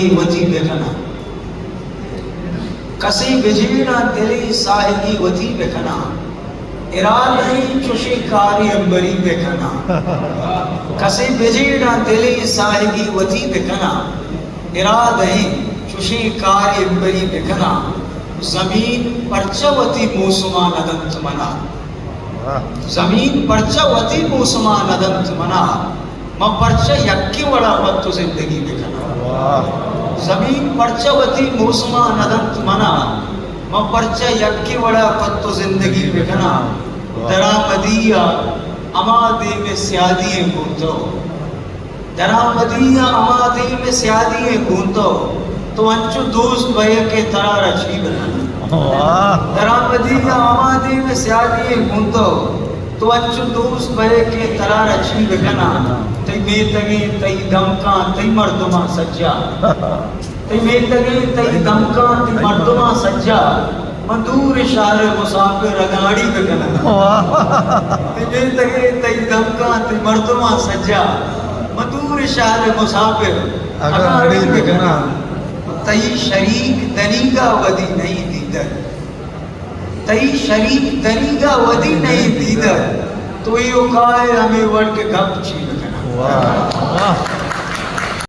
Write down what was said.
साहिगी वती बेखना कसी बिजीना दिली साहिगी वती बेखना इरादे चुशी कारी अंबरी बेखना कसी बिजीना दिली साहिगी वती बेखना इरादे चुशी कारी अंबरी बेखना जमीन परचवती मौसमा नदंत मना जमीन परचवती मौसमा नदंत मना म परच यक्की वड़ा वक्त जिंदगी बेखना जमीन परचवती मौसमा नदंत मना म परच यक्की वड़ा वक्त जिंदगी बेखना दरा मदिया अमादे में स्यादी गूंतो दरा मदिया अमादे में स्यादी गूंतो तो अंचु दोस्त भय के तरा रची बनाना दरामदिया आमादी में स्यादी गुंतो तो अंचु दोस्त भय के तरा रची बनाना तई मेतगे तई दमका तई मर्दमा सज्जा तई मेतगे तई दमका तई मर्दमा सज्जा मधुर शार मुसाफिर अगाड़ी बनाना तई मेतगे तई दमका तई मर्दमा सज्जा मधुर शार मुसाफिर अगाड़ी बनाना तई शरीक दरीगा वदी नहीं दीदर तई शरीक दरीगा वदी नहीं दीदर तो यो काय हमें वर्ग गप छी बना।